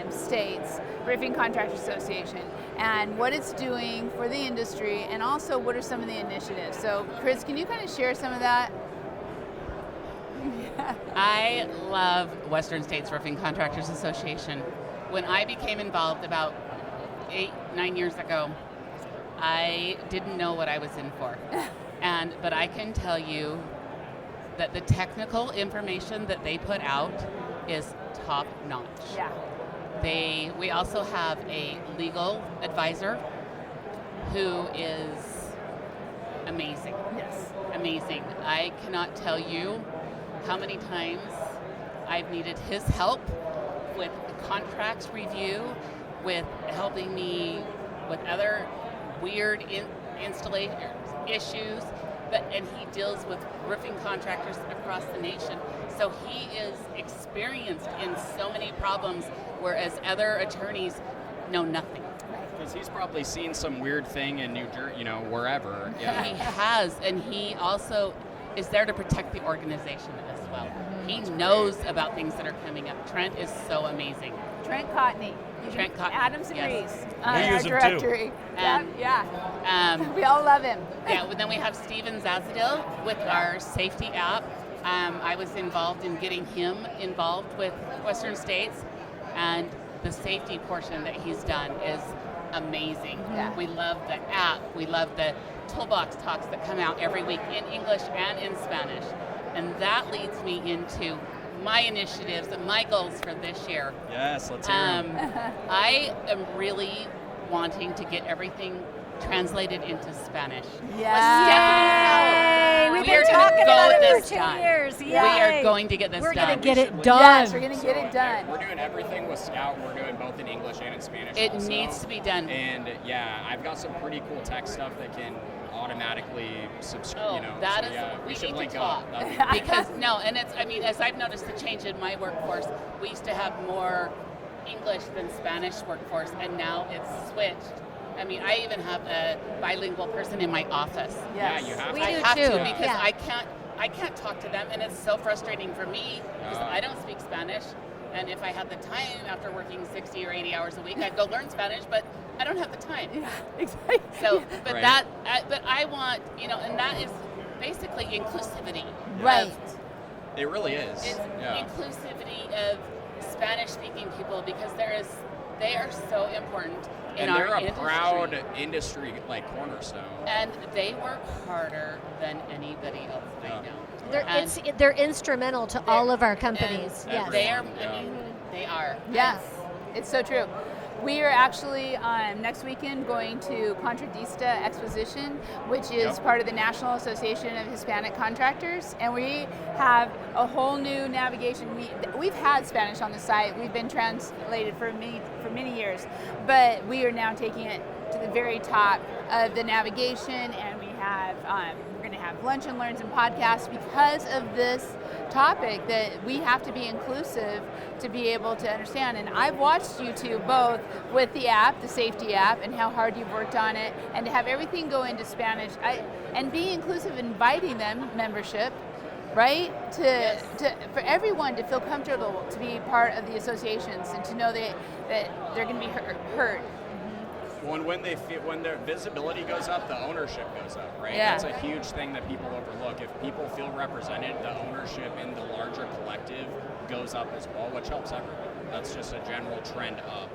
States Roofing Contractors Association and what it's doing for the industry, and also what are some of the initiatives. So Chris, can you kind of share some of that? I love Western States Roofing Contractors Association. When I became involved about 8-9 years ago, I didn't know what I was in for. But I can tell you that the technical information that they put out is top notch. Yeah. We also have a legal advisor who is amazing. Yes. Amazing. I cannot tell you how many times I've needed his help with contracts review, with helping me with other weird installation issues, and he deals with roofing contractors across the nation. So he is experienced in so many problems, whereas other attorneys know nothing. Because he's probably seen some weird thing in New Jersey, wherever. Yeah. He has, and he also is there to protect the organization as well. He knows about things that are coming up. Trent is so amazing. Trent Cotney. Adams and Reese. Our directory. We all love him. Then we have Steven Zazadil with our safety app. I was involved in getting him involved with Western States, and the safety portion that he's done is amazing. Yeah. We love the app. We love the toolbox talks that come out every week in English and in Spanish. And that leads me into my initiatives and my goals for this year. Yes, let's hear them. I am really wanting to get everything translated into Spanish. Yeah. Yay! We We've We are been gonna talking go about it this for 2 done. years. We Yay. are going to get this We're done. gonna get it We done. Yes, we're going to get it So, done. We're doing everything with Scout. We're doing both in English and in Spanish. It also. needs to be done. And yeah, I've got some pretty cool tech stuff that can automatically subscribe. Oh, that is. Yeah, we should need link to talk up. That'd be great. because no, and it's. I mean, as I've noticed the change in my workforce, we used to have more English than Spanish workforce, and now it's switched. I mean, I even have a bilingual person in my office. Yeah, Yes. you have We to. I do have too. to because Yeah. I can't talk to them, and it's so frustrating for me because I don't speak Spanish. And if I had the time after working 60 or 80 hours a week, I'd go learn Spanish, but I don't have the time. Yeah, exactly. So, but Right. but I want, and that is basically inclusivity. Right. It really is. It's Yeah. inclusivity of Spanish-speaking people because they are so important in And our they're a industry. proud industry cornerstone. And they work harder than anybody else I Yeah. know. And They're instrumental to all of our companies. And Yes. they are. Yeah. I mean, they are. Yes, it's so true. We are actually next weekend going to Contradista Exposition, which is Yep. part of the National Association of Hispanic Contractors, and we have a whole new navigation. We've had Spanish on the site. We've been translated for many years, but we are now taking it to the very top of the navigation, and we have we're going to have lunch and learns and podcasts because of this topic that we have to be inclusive to be able to understand. And I've watched you two both with the app, the safety app, and how hard you've worked on it, and to have everything go into Spanish and be inclusive, inviting them membership, right? For everyone to feel comfortable to be part of the associations and to know that they're going to be heard. When their visibility goes up, the ownership goes up, right? Yeah. That's a huge thing that people overlook. If people feel represented, the ownership in the larger collective goes up as well, which helps everyone. That's just a general trend up.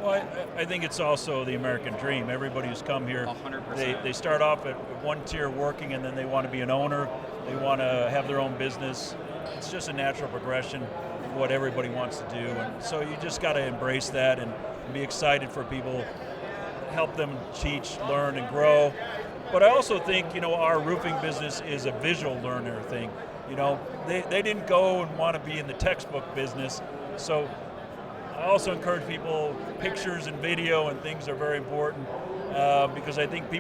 Well, I think it's also the American dream. Everybody who's come here, 100%. they start off at one tier working, and then they want to be an owner. They want to have their own business. It's just a natural progression of what everybody wants to do. And so you just got to embrace that and be excited for people, help them teach, learn, and grow. But I also think, our roofing business is a visual learner thing. They didn't go and want to be in the textbook business. So I also encourage people, pictures and video and things are very important because I think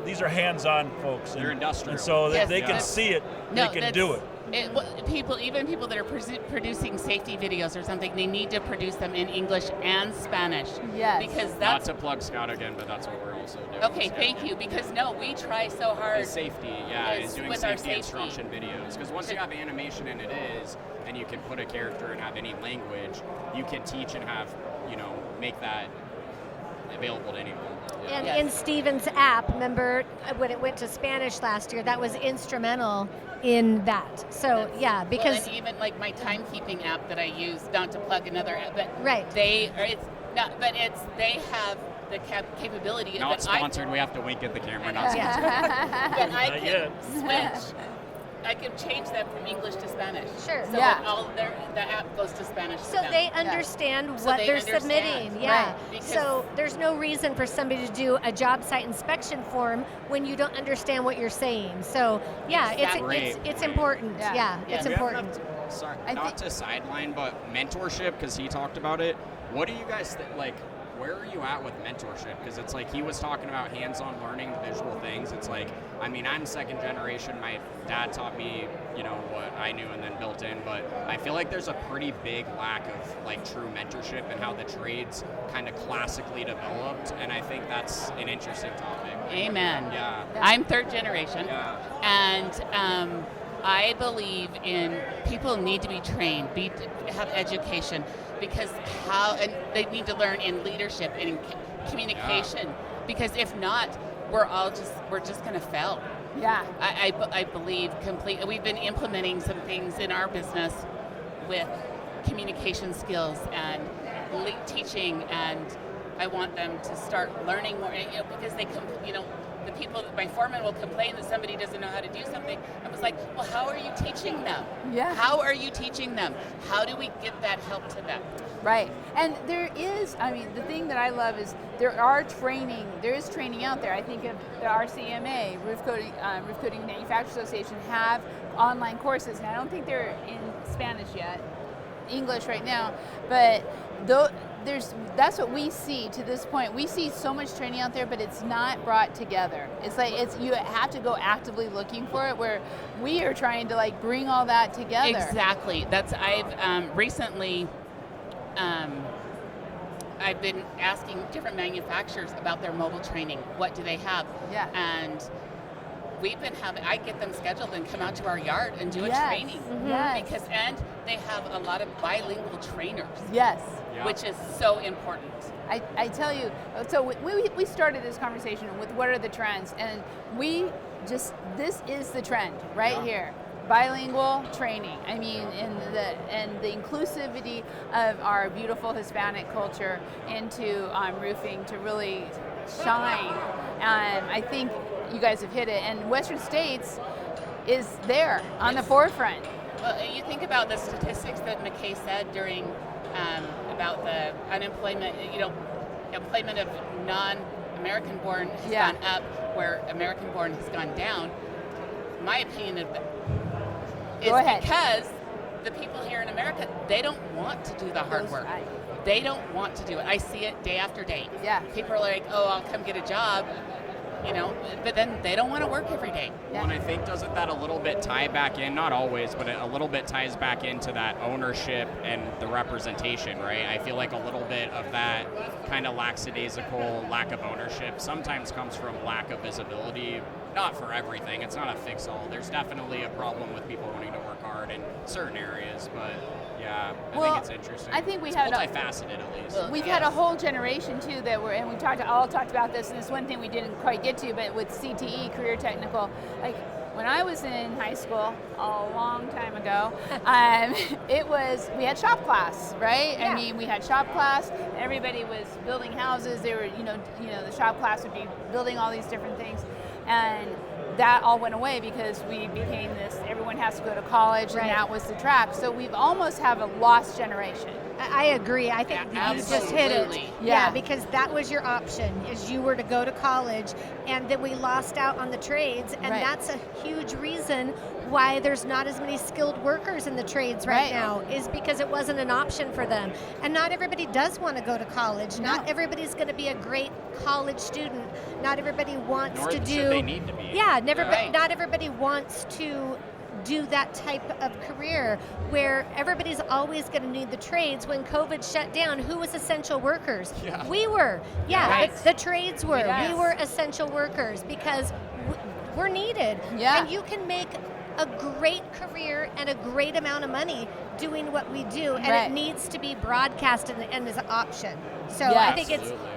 these are hands-on folks. They're industrial. And so Yes, they can see it, they can do it. Even people that are producing safety videos or something, they need to produce them in English and Spanish. Yes. Because Not that's to plug Scout again, but that's what we're also doing. okay. Thank you. Because we try so hard. Is safety, is doing with our safety instruction videos. Because once you have animation and and you can put a character and have any language, you can teach and have, make that available to anyone. Yeah. And Yes. in Steven's app, remember when it went to Spanish last year, that was instrumental in that. So yeah, because and even like my timekeeping app that I use, not to plug another app, but Right. they have the capability. Not that sponsored. We have to wink at the camera. Not Yeah. sponsored. But I Not can yet. switch. I can change them from English to Spanish. Sure. So Yeah. that the app goes to Spanish. so for them. they understand So what they they're understand. submitting. Yeah. Right. Because- So there's no reason for somebody to do a job site inspection form when you don't understand what you're saying. So yeah, Exactly. it's important. Yeah. Yeah, Yeah. it's Do we have important. enough sorry, I not thi- to sideline, but mentorship, because he talked about it. What do you guys like? Where are you at with mentorship? Because it's like he was talking about hands-on learning, the visual things. It's like, I'm second generation. My dad taught me, what I knew and then built in. But I feel like there's a pretty big lack of true mentorship and how the trades kind of classically developed. And I think that's an interesting topic. Amen. Yeah. I'm third generation, Yeah. and I believe in people need to be trained, have education, because and they need to learn in leadership and in communication. Because if not, we're just going to fail. Yeah. I believe completely. We've been implementing some things in our business with communication skills and teaching and I want them to start learning more, because they the people, my foreman will complain that somebody doesn't know how to do something. I was like, well, how are you teaching them? Yeah. How are you teaching them? How do we get that help to them? Right. And there is, the thing that I love is there is training out there. I think of the RCMA, Roof Coating Manufacturers Association, have online courses, and I don't think they're in Spanish yet, English right now, but that's what we see to this point. We see so much training out there, but it's not brought together. It's like you have to go actively looking for it, where we are trying to like bring all that together. Exactly. I've recently I've been asking different manufacturers about their mobile training. What do they have? Yeah. And I get them scheduled and come out to our yard and do a training. Mm-hmm. Yes. And they have a lot of bilingual trainers. Yes. Yeah. Which is so important. I tell you, so we started this conversation with what are the trends, and this is the trend right here. Bilingual training. And the inclusivity of our beautiful Hispanic culture into roofing to really shine. I think you guys have hit it, and Western States is there on the forefront. Well, you think about the statistics that McKay said during about the unemployment. Employment of non-American born has gone up, where American born has gone down. My opinion of that is because the people here in America, they don't want to do the hard work. They don't want to do it. I see it day after day. Yeah. People are like, oh, I'll come get a job, but then they don't want to work every day. Well, and I think doesn't that a little bit tie back in, not always, but a little bit ties back into that ownership and the representation, right? I feel like a little bit of that kind of lackadaisical lack of ownership sometimes comes from lack of visibility. Not for everything, it's not a fix-all. There's definitely a problem with people wanting to work hard in certain areas, but yeah, I think it's interesting. I think it's multifaceted at least. We've had a whole generation too and we all talked about this, and this one thing we didn't quite get to, but with CTE, Career Technical, like when I was in high school a long time ago, we had shop class, right? Yeah. We had shop class. Everybody was building houses. They were, the shop class would be building all these different things, and that all went away because we became everyone has to go to college, and that was the track. So we've almost have a lost generation. I agree. I think you just hit it. Yeah, because that was your option, is you were to go to college, and then we lost out on the trades, and that's a huge reason why there's not as many skilled workers in the trades right now, is because it wasn't an option for them. And not everybody does want to go to college. No. Not everybody's going to be a great college student. Not everybody wants to do. Should they need to be. Yeah, not everybody wants to do that type of career where everybody's always going to need the trades. When COVID shut down, who was essential workers? Yeah. We were. Yeah, Right. the trades were. Yes. We were essential workers because we're needed. Yeah. And you can make a great career and a great amount of money doing what we do, and it needs to be broadcast and is an option. So I think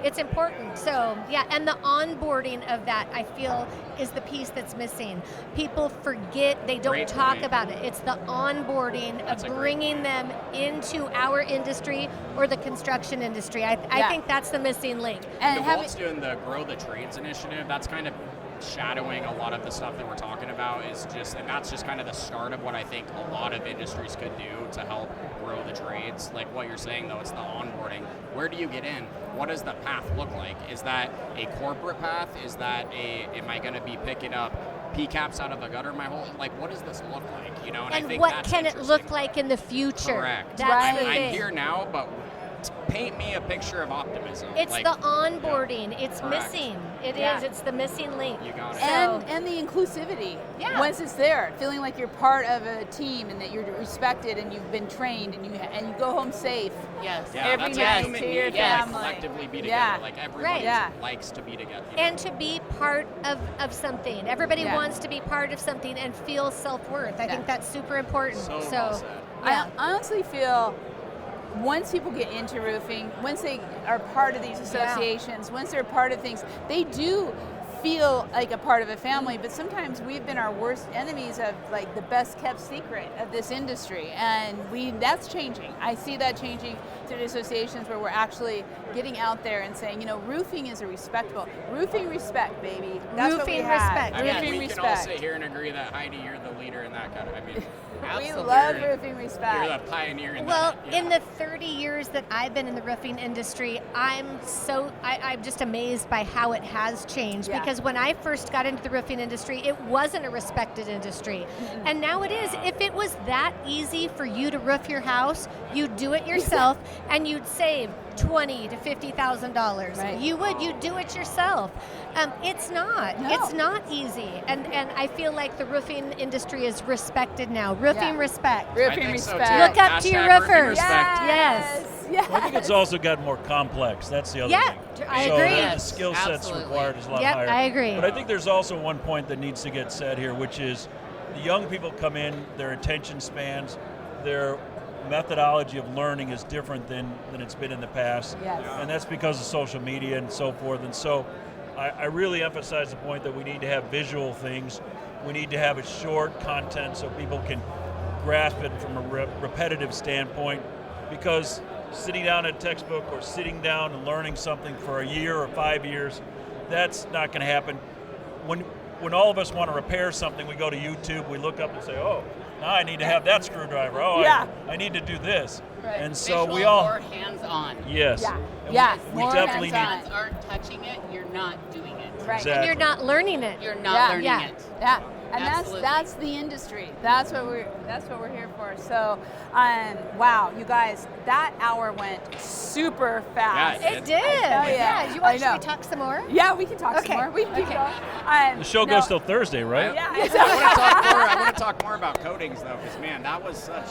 it's important. So and the onboarding of that, I feel, is the piece that's missing. People forget, they don't talk about it. It's the onboarding of bringing them into our industry or the construction industry. I think that's the missing link. And Walt's doing the Grow the Trades initiative. That's kind of shadowing a lot of the stuff that we're talking about, and that's just kind of the start of what I think a lot of industries could do to help grow the trades. Like what you're saying though, it's the onboarding. Where do you get in? What does the path look like? Is that a corporate path? Is that am I going to be picking up PCAPs out of a gutter my whole, what does this look like? And I think what can it look like in the future? Correct. That's the I'm thing. here now, but paint me a picture of optimism. It's the onboarding. It's Correct. missing. It is. It's the missing link. You got it. And the inclusivity. Yeah. Once it's there, feeling like you're part of a team and that you're respected and you've been trained and you go home safe. Yes. Yeah, every that's night a human to need your to family. collectively be together. Yeah. Like everybody Right. likes to be together. And to be part of something. Everybody wants to be part of something and feel self-worth. I think that's super important. So well said. I honestly feel once people get into roofing, once they are part of these associations, once they're part of things, they do feel like a part of a family, but sometimes we've been our worst enemies of the best kept secret of this industry, and that's changing. I see that changing through the associations where we're actually getting out there and saying, roofing is a respectable, roofing respect, baby. That's what we Roofing have. respect. I mean, Roofing we respect. can all sit here and agree that Heidi, you're the leader in that kind of. I mean, We absolutely. love roofing respect. You're the pioneer in Well, that. Yeah. in the 30 years that I've been in the roofing industry, I'm just amazed by how it has changed. Yeah. Because when I first got into the roofing industry, it wasn't a respected industry. And now it is. If it was that easy for you to roof your house, you'd do it yourself and you'd save $20,000 to $50,000. Right. You'd do it yourself. It's not. No. It's not easy. And I feel like the roofing industry is respected now. Roofing Yeah. respect. I Roofing think so, respect. too. Look up to your Hashtag roofing roofers. respect. Yes. Yes. I think it's also gotten more complex. That's the other Yeah, thing. I so agree. The Yes, skill sets absolutely. required is a lot Yep, higher. I agree. But I think there's also one point that needs to get said here, which is the young people come in, their attention spans, their methodology of learning is different than it's been in the past. Yes. And that's because of social media and so forth. And so I really emphasize the point that we need to have visual things. We need to have a short content so people can grasp it from a repetitive standpoint, because sitting down at a textbook or sitting down and learning something for a year or 5 years, that's not going to happen. When all of us want to repair something, we go to YouTube, we look up and say, oh, now I need to have that screwdriver. Oh, Yeah. I need to do this. Right. And so Visual we all, or hands-on. yes. Yeah. And Yeah. we More definitely need, hands-on. Hands aren't touching it, you're not doing it. Right. Exactly. And you're not learning it. You're not Yeah. learning Yeah. it. Yeah, and Absolutely. that's the industry. That's what we're here for. So, wow, you guys, that hour went super fast. Yeah, It did. tell ya. Yeah. You I want should we know. talk some more? Yeah, we can talk Okay. some more. We can keep Okay. going. the show goes till Thursday, right? Yeah. I want to talk more. I want to talk more about coatings, though, because man, that was such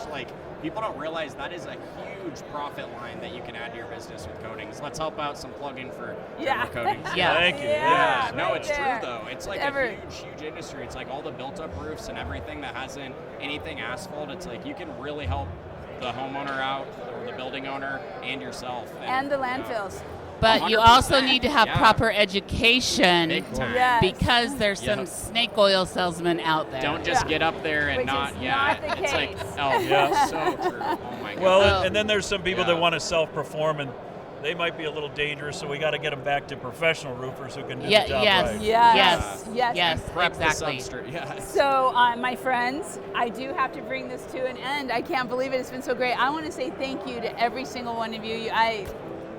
people don't realize that is a huge profit line that you can add to your business with coatings. Let's help out some plug-in for Yeah. coatings. Yeah. Thank you. Yeah, no, right it's there. true though. It's like Ever- a huge industry. It's like all the built-up roofs and everything that hasn't anything asphalt. It's like you can really help the homeowner out, or the building owner, and yourself. And the landfills. But you also 100%, need to have yeah. proper education Big time. Yes. because there's Yep. some snake oil salesmen out there. Don't just Yeah. get up there and Which not. is Yeah, not the it's like case. oh Yeah. so true. Oh my god. Well, Well, and then there's some people yeah. that want to self-perform, and they might be a little dangerous, so we got to get them back to professional roofers who can do Yeah, the job yes. right. Yes. Yes. Yes. Prep Exactly. the substrate. Yes. So, my friends, I do have to bring this to an end. I can't believe it. It's been so great. I want to say thank you to every single one of you.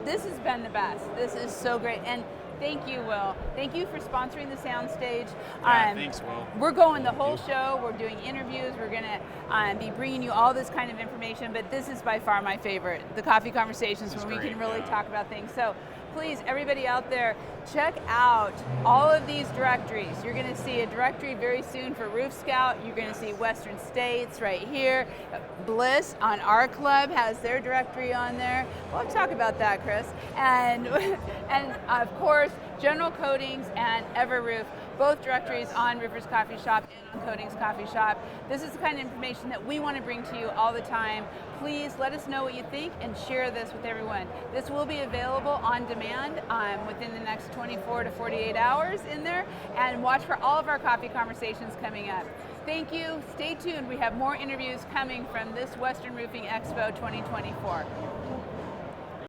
This has been the best. This is so great. And thank you, Will. Thank you for sponsoring the soundstage. Yeah, thanks, Will. We're going the whole show. We're doing interviews. We're going to be bringing you all this kind of information. But this is by far my favorite, the coffee conversations, This when is we can great, really yeah. talk about things. So please, everybody out there, check out all of these directories. You're going to see a directory very soon for Roof Scout. You're going to see Western States right here. Bliss on our club has their directory on there. We'll talk about that, Chris. And of course, General Coatings and Everroof, both directories on River's Coffee Shop and on Coatings Coffee Shop. This is the kind of information that we want to bring to you all the time. Please let us know what you think and share this with everyone. This will be available on demand within the next 24 to 48 hours in there, and watch for all of our coffee conversations coming up. Thank you. Stay tuned. We have more interviews coming from this Western Roofing Expo 2024.